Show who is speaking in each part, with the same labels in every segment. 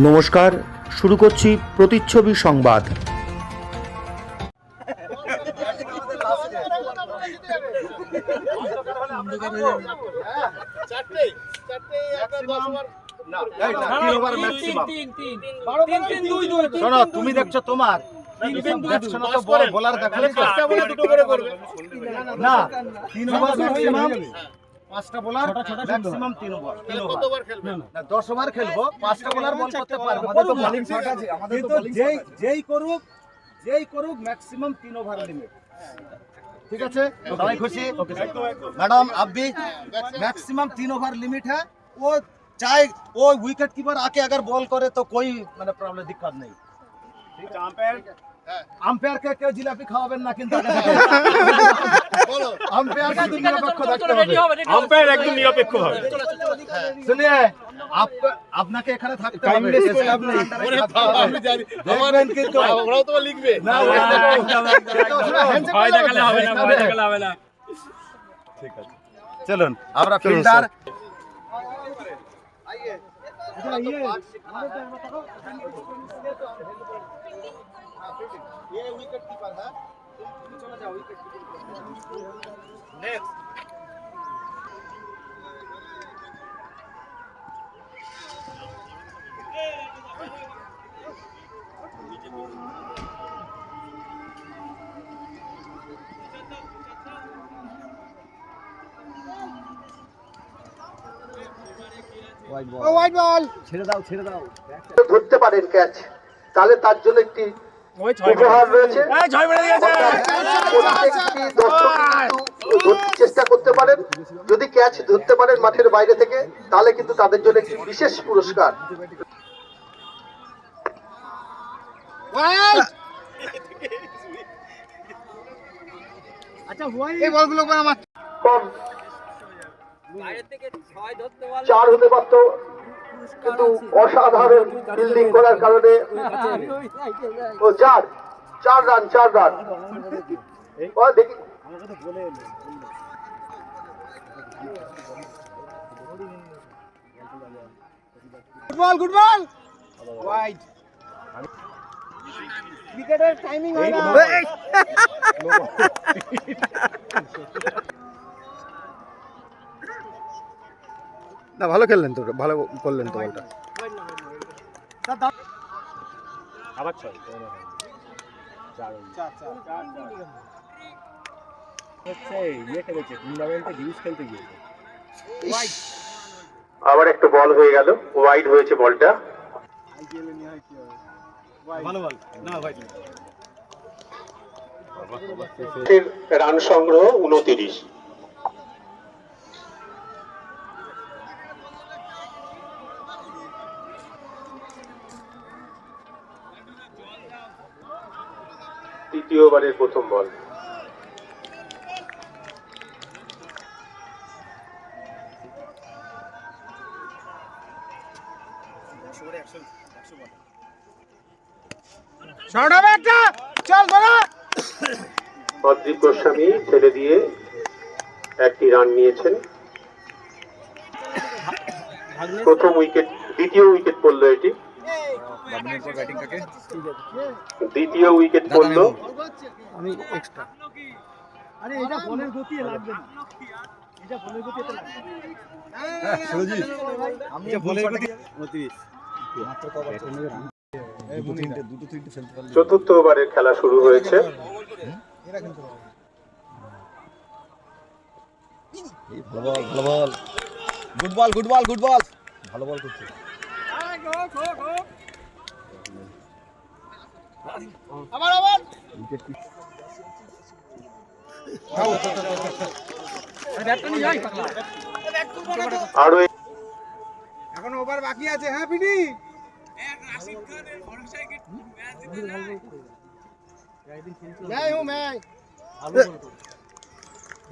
Speaker 1: নমস্কার, শুরু করছি প্রতিচ্ছবি সংবাদ।
Speaker 2: তুমি দেখছো তোমার বলার না 3 ওভার ম্যাক্সিমাম, 5টা বোলার ম্যাক্সিমাম 3 ওভার। 10 ওভার খেলবো, 5টা বোলার বল করতে পারবে। কিন্তু যেই করুক ম্যাক্সিমাম 3 ওভার লিমিট। ठीक है, सबाई खुशी मैडम। अब भी मैक्सिमम 3 ओवर लिमिट है। वो चाहे वो विकेट कीपर आके अगर बॉल करे तो कोई मतलब प्रॉब्लम दिक्कत नहीं। ठीक है, আম্পায়ার কে কেউ জিলাপি খাওয়াবেন না, কিন্তু আম্পায়ার का নিরপেক্ষ থাকতে হবে।
Speaker 3: আম্পায়ার একদম নিরপেক্ষ হবে।
Speaker 2: শুনিয়ে আপনাকে এখানে থাকতে হবে। আমি জানি দেখবেন, কিন্তু ওরাও তো লিখবে না।
Speaker 3: ভয় দেখালে হবে না, ভয় দেখালে হবে না।
Speaker 2: ঠিক আছে, চলুন আমরা ফিল্ডার ये विकेट कीपर है। चलो जाओ wicket keeper. Next
Speaker 4: white ball
Speaker 2: ছেড়ে দাও
Speaker 4: ধরতে পারেন ক্যাচ, তাহলে তার জন্য একটি উপহার রয়েছে। চেষ্টা করতে পারেন, যদি ক্যাচ ধরতে পারেন মাঠের বাইরে থেকে, তাহলে কিন্তু তাদের জন্য একটি বিশেষ পুরস্কার। কম 4 হতে পারত, কিন্তু অসাধারণ ফিল্ডিং করার কারণে ও 4 রান দেখি। Good ball wide. উইকেটের টাইমিং হয় না।
Speaker 5: না, ভালো খেললেন তো, ভালো করলেন তো বলটা।
Speaker 3: আবার 6
Speaker 4: আবার একটা বল হয়ে গেল, ওয়াইড হয়েছে বলটা।
Speaker 2: ভালো বল না ভাই।
Speaker 4: রান সংগ্রহ 29। তৃতীয় ওভারের প্রথম বল। অদ্রিক গোস্বামী ছেড়ে দিয়ে একটি রান নিয়েছেন। প্রথম উইকেট, দ্বিতীয় উইকেট পড়লো এটি। দ্বিতীয় উইকেট পড়লো।
Speaker 5: আমি এক্সট্রা
Speaker 2: আরে এটা বলের গতি লাগবে না, এটা বলের গতি এত লাগবে না। সুরজিৎ, আমি বলের গতি 29 মাত্র কভার। দুটো তিনটে ফেলতে পারলে।
Speaker 4: চতুর্থ ওভারের খেলা শুরু হয়েছে।
Speaker 2: এরা কিন্তু
Speaker 5: এই ভালো বল গুড বল ভালো বল করছে।
Speaker 2: আবার
Speaker 4: আরো
Speaker 2: এখন ওভার বাকি আছে। হ্যাঁ পিডি,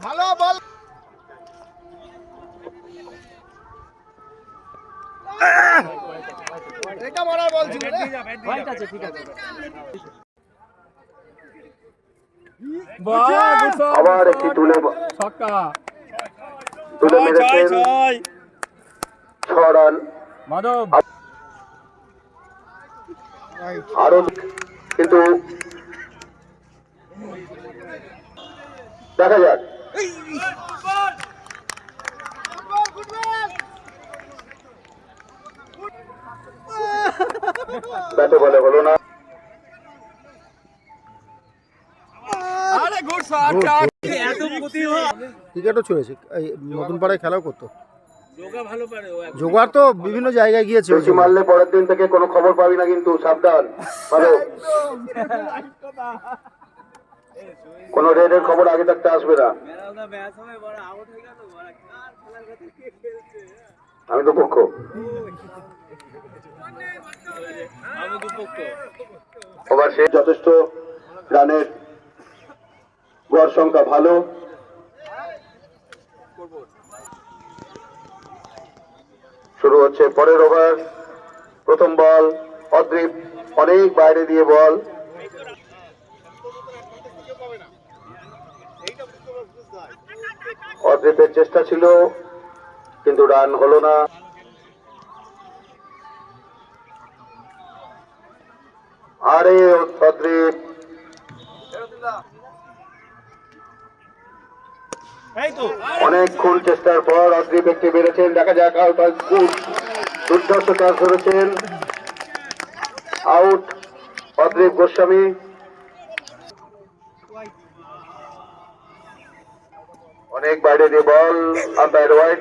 Speaker 2: ভালো বল। এটা মারার বল ছিল রে। ঠিক আছে।
Speaker 4: আবার একটি তুলে মেরেছেন 6 রান।
Speaker 3: মাধব
Speaker 4: আরো কিন্তু দেখা যাক। ব্যাটে বলে হলো না।
Speaker 5: ক্রিকেটও ছুঁয়েছে, এই নতুন পাড়ায় খেলাও করতো। জোগাড় তো বিভিন্ন জায়গায় গিয়েছে।
Speaker 4: বেশি মারলে পরের দিন থেকে কোনো খবর পাবি না কিন্তু, সাবধান। ভালো কোনো রেডের খবর আগে থাকতে আসবে না। আমি তো পক্ষ। ওভার শেষ, যথেষ্ট রানের গড় সংখ্যা ভালো। শুরু হচ্ছে পরের ওভার। প্রথম বল অদ্রিপ, অনেক বাইরে দিয়ে বল। অদ্রিপের চেষ্টা ছিল কিন্তু রান হলো না। আরে অদ্রিপ অনেকক্ষণ চেষ্টার পর অদ্রিপ একটি বেড়েছেন। দেখা যাক আউট। দুর্ধর্ষ ক্যাচ ধরেছেন, আউট অদ্রিপ গোস্বামী। অনেক বাইরে দিয়ে বল, আম্পায়ার ওয়াইড।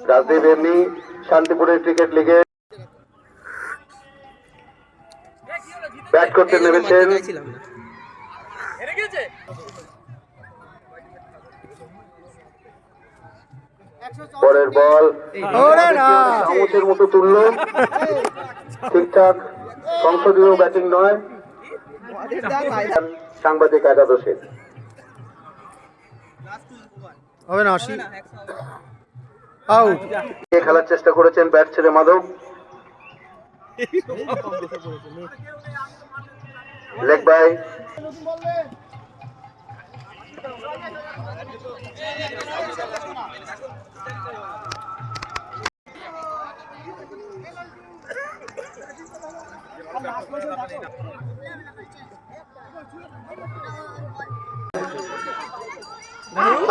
Speaker 4: রাজদীপ এমনি শান্তিপুরের ক্রিকেট লিগে ব্যাট করতে নেমেছেন। পরের বল চামচের মতো তুললো, ঠিকঠাক সংসদীয় ব্যাটিং নয়। সাংবাদিক একাদশে
Speaker 5: হবে না, 80 আউট।
Speaker 4: খেলার চেষ্টা করেছেন ব্যাট ছেড়ে মাধব। Leg by.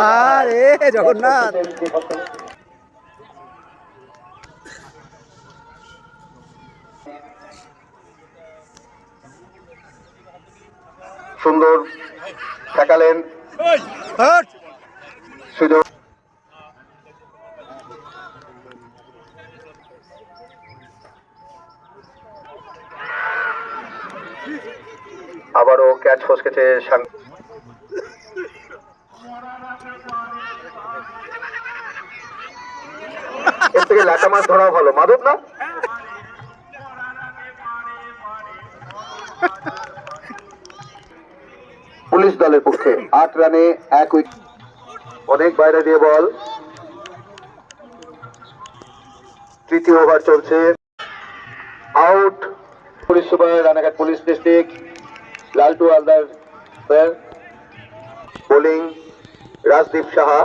Speaker 5: আরে জগন্নাথ,
Speaker 4: সুন্দর ঠেকালেন সুযোগ। আবারও ক্যাচ ফসকেছে। এর থেকে লাটা মাছ ধরা ভালো, মাধব না? পুলিশ দলের পক্ষে 8 রানে 1 উইকেট। অনেক বাইরে দিয়ে বল। তৃতীয় ওভার চলছে, out. Police super, Ranaghat police district, Laltu Haldar. Bowling Rajdeep Saha.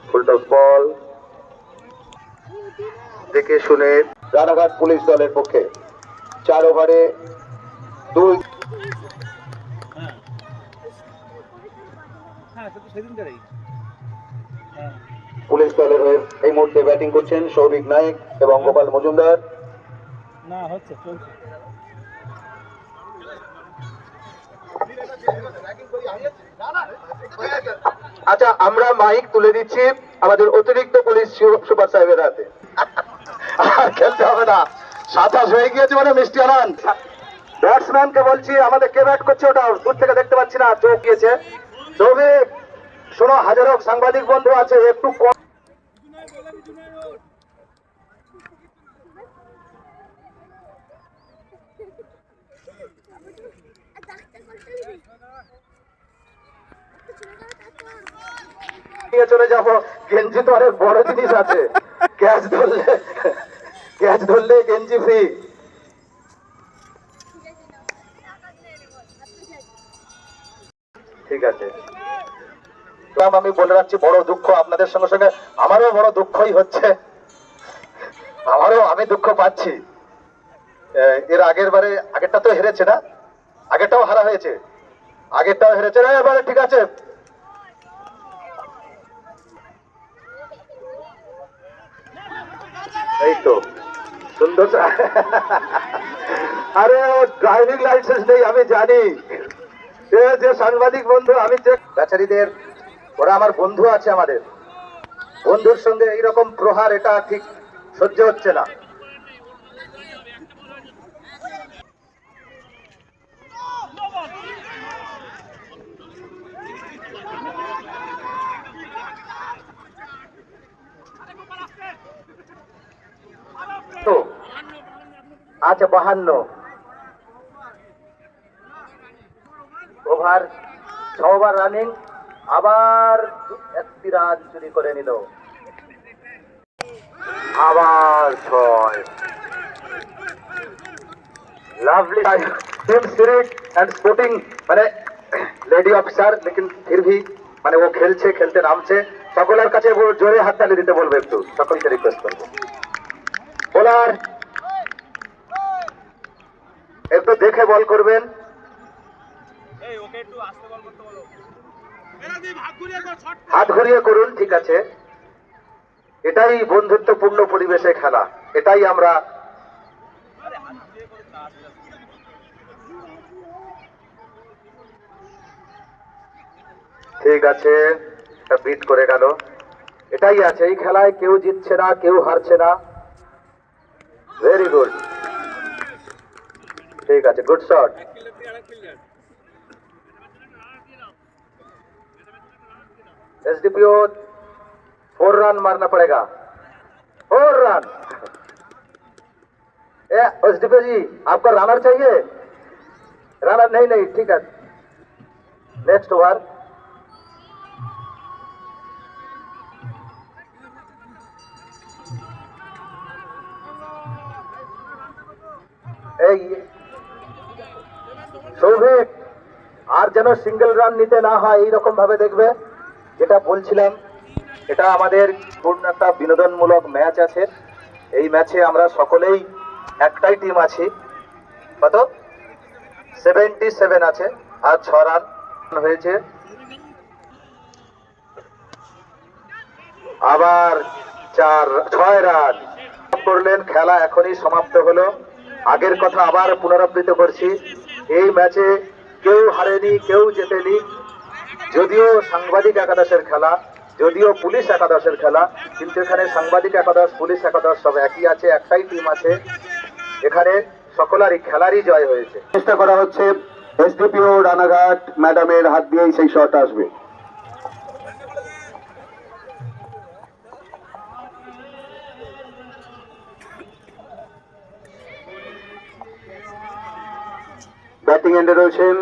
Speaker 4: Full toss ball দেখে শুনে রানাঘাট পুলিশ দলের পক্ষে 4 ওভারে 2। পুলিশ দলের হয়ে এই মুহূর্তে ব্যাটিং করছেন সৌভিক নায়েক এবং গোপাল মজুমদার। আচ্ছা, আমরা মাইক তুলে দিচ্ছি আমাদের অতিরিক্ত পুলিশ সুপার সাহেবের হাতে। আর খেলতে হবে না, 27 হয়ে গিয়েছে মানে মিষ্টি আনান। ব্যাটসম্যানকে বলছি, আমাদের কে ব্যাট করছে ওটা দূর থেকে দেখতে পাচ্ছি না, চোখ গিয়েছে। সৌভিক শোনো, হাজারো সাংবাদিক বন্ধু আছে, একটু কম। চলে যাবো, গেঞ্জি তো অনেক বড় জিনিস আছে। ক্যাচ ধরলে গেঞ্জি ফ্রি। ঠিক আছে। আমি বলে রাখছি, বড় দুঃখ আপনাদের সঙ্গে সঙ্গে আমারও বড় দুঃখই হচ্ছে, আমি দুঃখ পাচ্ছি। এর আগেরটা তো হেরেছে না, আগেরটাও হারা হয়েছে, আগেরটাও হেরেছে না, এবারে ঠিক আছে। এই তো সুন্দর। আরে ও ড্রাইভিং লাইসেন্স নেই আমি জানি, যে সাংবাদিক বন্ধু, আমি যে বেচারীদের, ওরা আমার বন্ধু আছে, আমাদের বন্ধুর সঙ্গে এইরকম প্রহার, এটা ঠিক সহ্য হচ্ছে না। আচ্ছা 52 ওভার, 6 ওভার রানিং, আবার একটি রান চুরি করে নিল, আবার 6। Lovely team spirit and sporting, মানে লেডি অফিসার, লেকিন ফির ভি মানে ও খেলছে, খেলতে নামছে, সকলের কাছে জোরে হাততালি দিতে বলবে, একটু সকলকে রিকোয়েস্ট করবো। বোলার একটু দেখে বল করবেন। হাত ঘুরিয়ে করুন, ঠিক আছে। এটাই বন্ধুত্বপূর্ণ পরিবেশে খেলা, এটাই আমরা। ঠিক আছে, বিট করে গেল, এটাই আছে এই খেলায়, কেউ জিতছে না, কেউ হারছে না। ভেরি গুড, ঠিক আছে, गुड शॉट। एसडीपीओ 4 रन मारना पड़ेगा, 4 रन। एसडीपीओ जी आपको रनर चाहिए? रनर नहीं, ठीक है, नेक्स्ट ओवर। সৌভিক, আর যেন সিঙ্গেল রান নিতে না হয় এইরকম ভাবে দেখবে, যেটা বলছিলাম। এটা আমাদের পূর্ণ একটা বিনোদনমূলক ম্যাচ আছে, এই ম্যাচে আমরা সকলেই একটাই টিম আছি। কত? 77 আছে, আর 6 রান হয়েছে। আবার 6 রান করলেন, খেলা এখনই সমাপ্ত হলো। আগের কথা আবার পুনরাবৃত্তি করছি, এই ম্যাচে কেউ হারেনি, কেউ জেতেনি। যদিও সাংবাদিক একাদশের খেলা, যদিও পুলিশ একাদশের খেলা, কিন্তু এখানে সাংবাদিক একাদশ, পুলিশ একাদশ সব একই আছে, একটাই টিম আছে। এখানে সকলেরই খেলারই জয় হয়েছে। চেষ্টা করা হচ্ছে, এসডিপিও রানাঘাট ম্যাডামের হাত দিয়েই সেই শট আসবে। ব্যাটিং এন্ডে রয়েছেন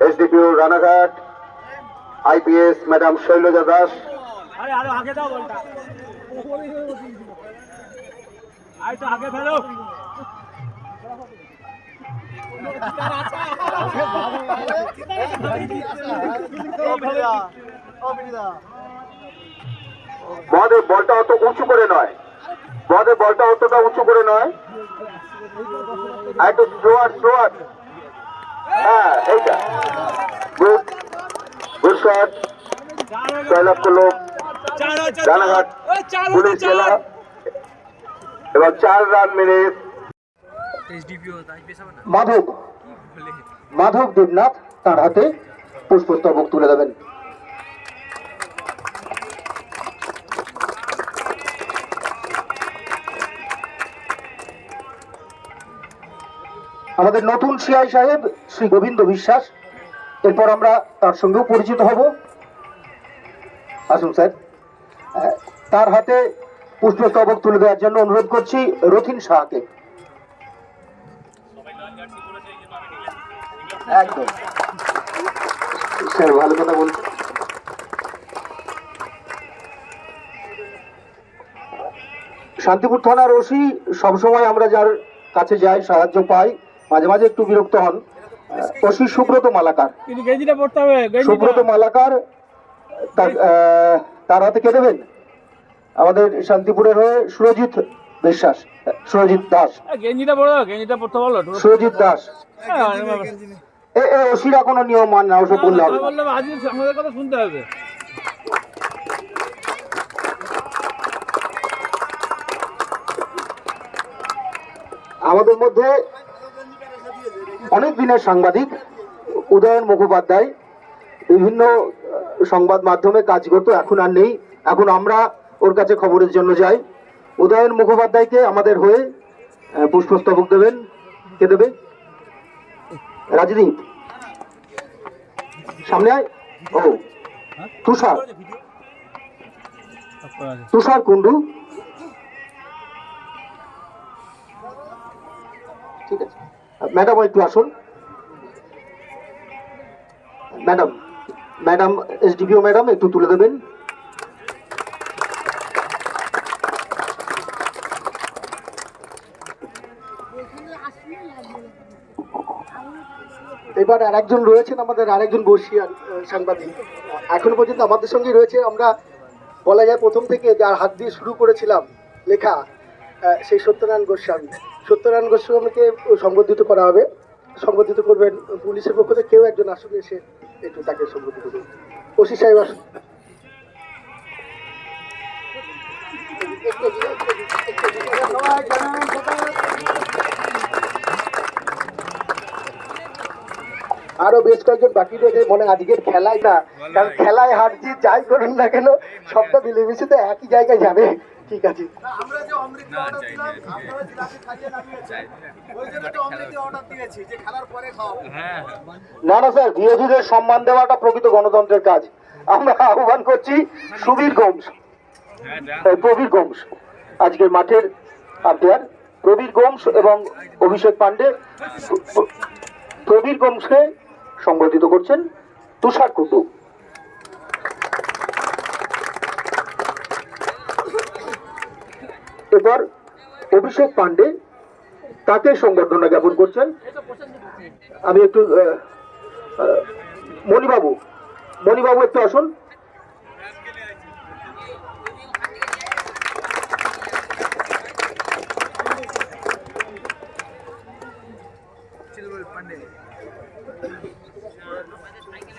Speaker 4: SDPO Ranaghat IPS madam Shailaja Das.
Speaker 3: আরে আরো আগে দাও বলটা, আই তো আগে ফেলো।
Speaker 4: মহাদেব, বলটা অত উঁচু করে নয়, মহাদেব, বলটা অতটা উঁচু করে নয়, একটু স্লোয়ার। হ্যাঁ, এইটা গুড শট, জয়লাভ করলো রানাঘাট পুলিশ জেলা, এবং 4 রান মেরে মাধব দেবনাথ তার হাতে পুষ্পস্তবক তুলে দেবেন। আমাদের নতুন সিআই সাহেব শ্রী গোবিন্দ বিশ্বাস, এরপর আমরা তার সঙ্গেও পরিচিত হব। আসুন স্যার, তার হাতে পুষ্পস্তবক তুলে দেওয়ার জন্য অনুরোধ করছি রথিন শাহকে। একদম স্যার, ভালো কথা বলছেন। শান্তিপুর থানার ওসি সবসময় আমরা যার কাছে যাই সাহায্য পাই, মাঝে মাঝে একটু বিরক্ত হন। ওসি সুব্রত মালাকার, সুব্রত মালাকার তার হাতে কে দেবেন? আমাদের শান্তিপুরের হয়ে সুরজিৎ বিশ্বাস, সুরজিৎ দাস,
Speaker 3: গেঞ্জিটা পরে দাও, গেঞ্জিটা পরতে বলো।
Speaker 4: সুরজিৎ দাস। ওসিরা কোনো নিয়ম মানে না, ওসব বললে হবে না।
Speaker 3: বললাম আজকে আমাদের কথা শুনতে হবে।
Speaker 4: আমাদের মধ্যে অনেক দিনের সাংবাদিক উদয়ন মুখোপাধ্যায় বিভিন্ন সংবাদ মাধ্যমে কাজ করতো, এখন আর নেই। এখন আমরা ওর কাছে খবরের জন্য যাই। উদয়ন মুখোপাধ্যায়কে আমাদের হয়ে পুষ্পস্তবক দেবেন। কে দেবে? রাজদীপ সামনে আয়। ও তুষার, তুষার কুন্ডু, ঠিক আছে। ম্যাডাম একটু আসুন। ম্যাডাম, ম্যাডাম এসডিপিও ম্যাডাম একটু তুলে দেবেন। এবার আরেকজন রয়েছেন আমাদের, আরেকজন বর্ষিয়ান সাংবাদিক এখনো পর্যন্ত আমাদের সঙ্গে রয়েছে। আমরা বলা যায় প্রথম থেকে যার হাত দিয়ে শুরু করেছিলাম লেখা, সেই সত্যনারায়ণ গোস্বামী। সত্যনারায়ণ গোস্বামীকে সংবর্ধিত করা হবে। সংবর্ধিত করবেন পুলিশের পক্ষ থেকে কেউ একজন আসলে এসে একটু তাকে সংবর্ধিত করবেন। ওসি সাহেব আসুন। আরো বেশ কয়েকজন বাকি রয়েছে। মনে আজকের খেলায় না, কারণ খেলায় হার জিত যাই করুন না কেন সবটা মিলেমিশে তো একই জায়গায় যাবে। ঠিক আছে, না না স্যার, বিরোধীদের সম্মান দেওয়াটা প্রকৃত গণতন্ত্রের কাজ। আমরা আহ্বান করছি সুবীর গোমস, প্রবীর গোমস, আজকের মাঠের আম্পায়ার প্রবীর গোমস এবং অভিষেক পান্ডে। প্রবীর গোমসকে সংবর্ধিত করছেন তুষার কুন্ডু। এবার অভিষেক পান্ডে, তাকে সংবর্ধনা জ্ঞাপন করছেন। আমি একটু মণিবাবু, মণিবাবু একটু আসুন।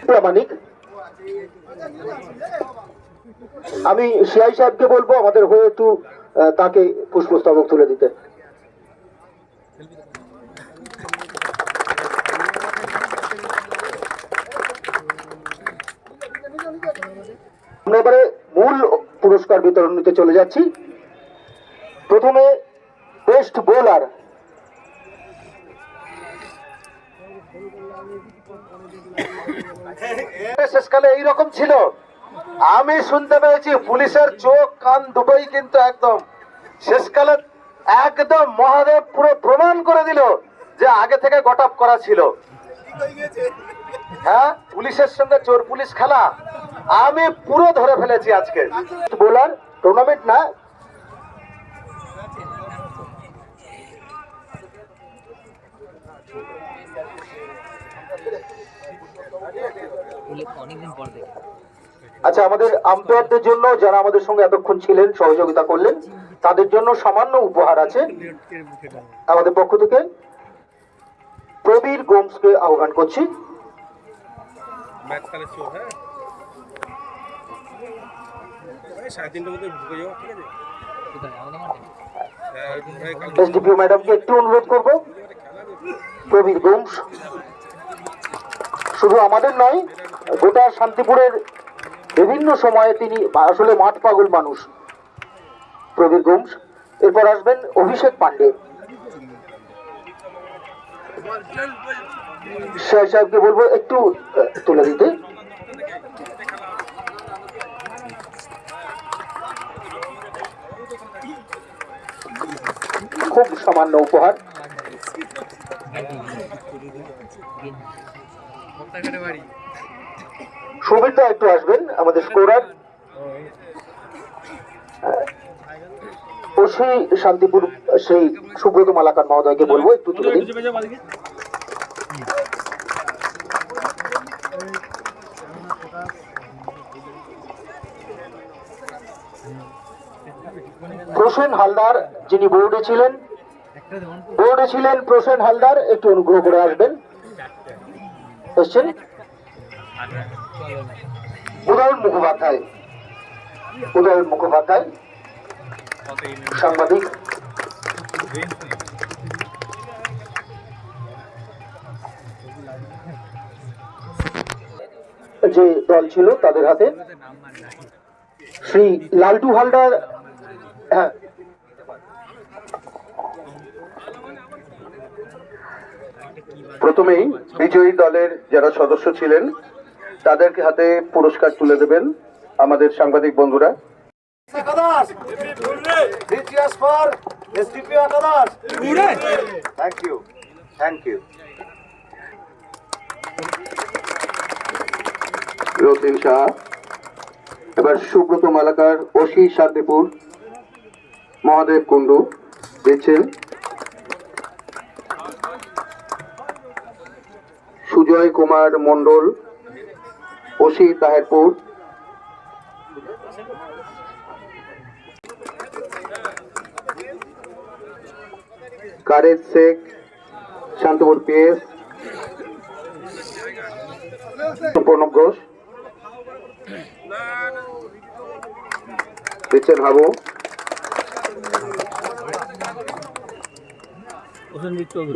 Speaker 4: প্রামাণিক, আমি সিআই সাহেবকে বলবো আমাদের হয়ে একটু তাকে পুষ্পস্তবক তুলে দিতে। আমরা এবারে মূল পুরস্কার বিতরণ নিতে চলে যাচ্ছি। প্রথমে বেস্ট বোলার। শেষকালে এইরকম ছিল, আমি শুনতে পেয়েছি পুলিশের চোখ কান দুটোই কিন্তু একদম শেষকালে একদম মহাদেব পুরো প্রমাণ করে দিল যে আগে থেকে গট আপ করা ছিল। হ্যাঁ, পুলিশের সঙ্গে চোর পুলিশ খেলা আমি পুরো ধরে ফেলেছি আজকে। বোলার টুর্নামেন্ট না, আচ্ছা, আমাদের আম্পায়ারদের জন্য যারা আমাদের সঙ্গে এতক্ষণ ছিলেন, সহযোগিতা করলেন, তাদের জন্য সামান্য উপহার আছে আমাদের পক্ষ থেকে। প্রবীর গোমসকে আহ্বান করছি। এসডিপিও ম্যাডামকে একটু অনুরোধ করব। প্রবীর গোমস শুধু আমাদের নয়, গোটা শান্তিপুরের বিভিন্ন সময়ে তিনি আসলে মাঠ পাগল মানুষ। প্রবীর গোমস। এরপর আসবেন অভিষেক পান্ডে। সিআই সাহেবকে বলবো একটু তুলে দিতে। খুব সামান্য উপহার। সুবিধা একটু আসবেন আমাদের স্কোরার। ওসি শান্তিপুর সেই সুব্রত মালাকার মহোদয়কে বলবো একটু তুলে দিন।
Speaker 1: প্রসেন হালদার, যিনি বোর্ডে ছিলেন প্রসেন হালদার, একটু অনুগ্রহ করে আসবেন। এসছেন উদয়ন মুখোপাধ্যায় সাংবাদিক। যে দল ছিল তাদের হাতে শ্রী লালটু হালদার। হ্যাঁ,
Speaker 4: প্রথমেই বিজয়ী দলের যারা সদস্য ছিলেন তাদেরকে হাতে পুরস্কার তুলে দেবেন আমাদের সাংবাদিক বন্ধুরা।
Speaker 2: Thank you.
Speaker 4: রতিন শাহ, এবার সুব্রত মালাকার, ওসি শান্তিপুর, মহাদেব কুন্ডু দিচ্ছেন। সুজয় কুমার মন্ডল, ওসি তাহেরপুর। কারেজ শেখ, শান্তিপুর পিএস। প্রণব ঘোষ দিচ্ছেন হাবু।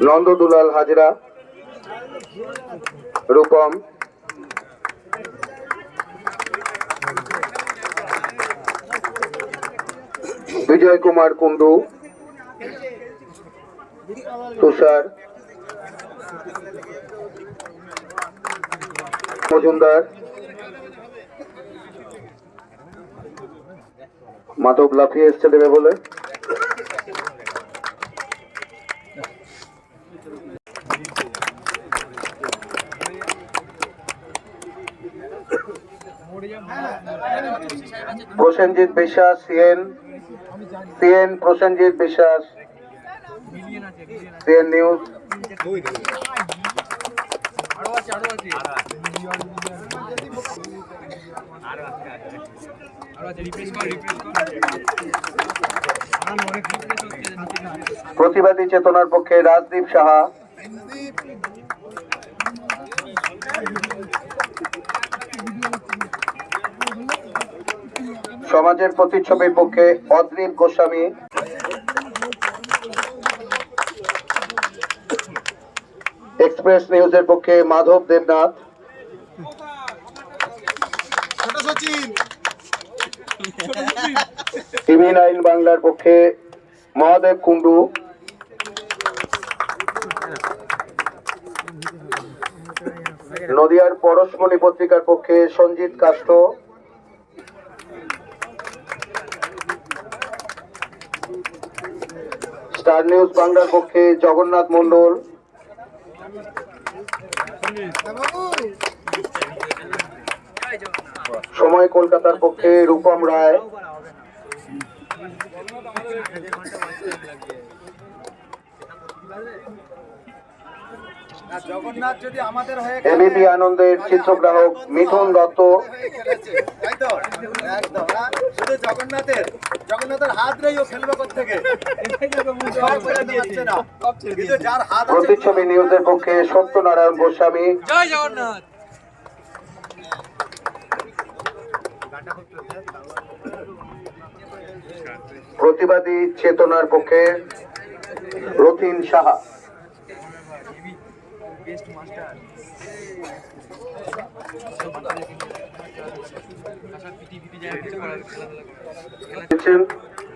Speaker 4: নন্দ দুলাল হাজরা, রূপম। বিজয় কুমার কুন্ডু, তুষার মজুমদার, মাধব লাফিয়ে এসছে দেবে বলে। প্রসেনজিৎ বিশ্বাস, সিএন প্রসেনজিৎ বিশ্বাস, সিএন নিউজ। প্রতিবাদী চেতনার পক্ষে রাজদীপ সাহা, সমাজের প্রতিচ্ছবির পক্ষে অদ্রিব গোস্বামী, এক্সপ্রেস নিউজের পক্ষে মাধব দেবনাথ, টিভি 9 বাংলার পক্ষে মহাদেব কুন্ডু, নদিয়ার পরশমণি পত্রিকার পক্ষে সঞ্জিত কাষ্ট, স্টার নিউজ বাংলার পক্ষে জগন্নাথ মন্ডল, সময় কলকাতার পক্ষে রূপম রায়,
Speaker 2: জগন্নাথ যদি আমাদের হয়ে
Speaker 4: এবিপি আনন্দের চিত্রগ্রাহক মিঠুন দত্ত।
Speaker 2: একদম শুধু জগন্নাথের হাত রেও খেলবে কোত্থেকে। যার হাত
Speaker 4: প্রতিচ্ছবি নিউজের পক্ষে সত্যনারায়ণ গোস্বামী।
Speaker 3: জয় জগন্নাথ।
Speaker 4: প্রতিবাদী চেতনার পক্ষে রতিন সাহা।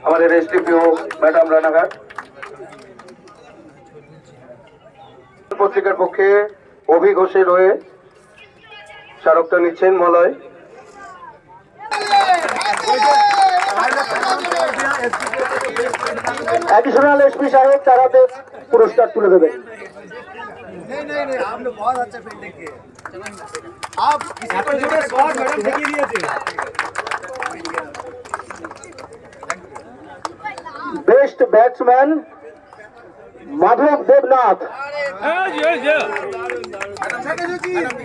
Speaker 4: আমাদের এসডিপিও ম্যাডাম রানাঘাট। পত্রিকার পক্ষে অভি ঘোষের হয়ে স্মারকটা নিচ্ছেন মলয়।
Speaker 1: অ্যাডিশনাল এসপি সাহেব তারাদের পুরস্কার তুলে দেবেন।
Speaker 2: नहीं आप लोग बहुत अच्छा फील्डिंग किए। आप किसी को जो शॉट मैडम देखिए दिए थे।
Speaker 1: Best batsman Madhav Debnath,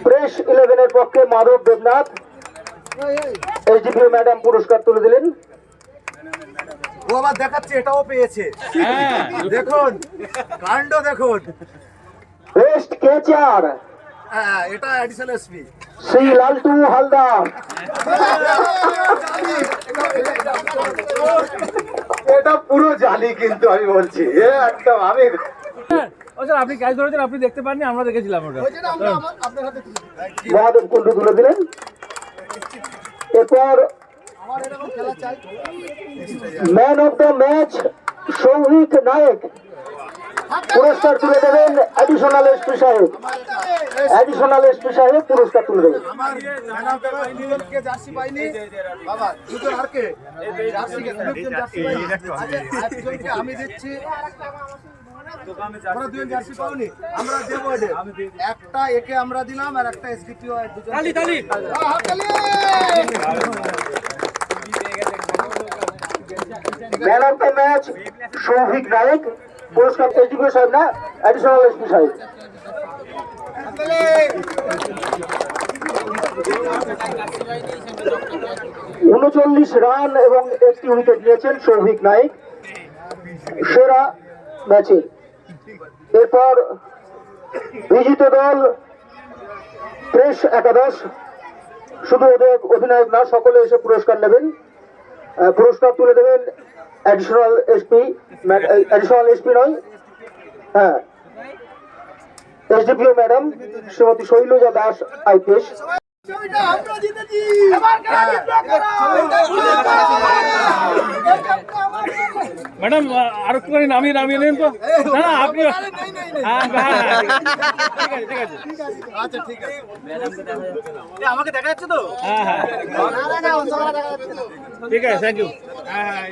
Speaker 1: press 11 পক্ষে মাধব দেবনাথ। এসডিপিও ম্যাডাম পুরস্কার তুলে দিলেন।
Speaker 2: ও আবার দেখাচ্ছে এটাও পেয়েছে।
Speaker 3: হ্যাঁ
Speaker 2: দেখুন কাণ্ড দেখুন।
Speaker 1: বেস্ট ক্যাচার
Speaker 2: হ্যাঁ এটা অ্যাডিশনাল এসপি।
Speaker 1: শ্রী লালটু হালদার।
Speaker 4: এটা পুরো জালি কিন্তু আমি বলছি একদম আমি
Speaker 3: ও স্যার আপনি ক্যাচ ধরেছেন, আপনি দেখতে পাননি, আমরা দেখেছিলাম ওটা।
Speaker 1: মহাদেব কুণ্ডু তুলে দিলেন। এরপর man of the match Souvik Nayak, পুরস্কার তুলে দেবেন additional SP saheb. Additional SP saheb পুরস্কার তুলে দেবেন।
Speaker 2: কে জার্সি পাইনি বাবা, দুজন আর কে জার্সি কে জার্সি পাইনি। একজনকে আমি দিচ্ছি, আমরা দুজন জার্সি পাওনি, আমরা দেবো এদের। একটা একে আমরা দিলাম আর একটা এসডিপিও দুজন। তালি তালি তালি।
Speaker 1: Man of the match Souvik Nayak, পুরস্কার এসডিপিও সাহেব না, অ্যাডিশনাল এসপি সাহেব। 39 রান এবং একটি উইকেট নিয়েছেন সৌভিক নায়ক সেরা ম্যাচে। এরপর বিজিত দল প্রেস একাদশ, শুধু ওদের অধিনায়ক না, সকলে এসে পুরস্কার নেবেন। পুরস্কার তুলে দেবেন অ্যাডিশনাল এসপি নয়, হ্যাঁ SDPO madam Shrimati Sailaja Das IPS.
Speaker 3: Madam আর একটুখানি নামিয়ে নামিয়ে নেন তো। না না আপনি ঠিক আছে ঠিক আছে।
Speaker 2: আচ্ছা ঠিক আছে, আমাকে দেখা যাচ্ছে তো?
Speaker 3: হ্যাঁ হ্যাঁ ঠিক আছে, থ্যাংক ইউ। হ্যাঁ হ্যাঁ।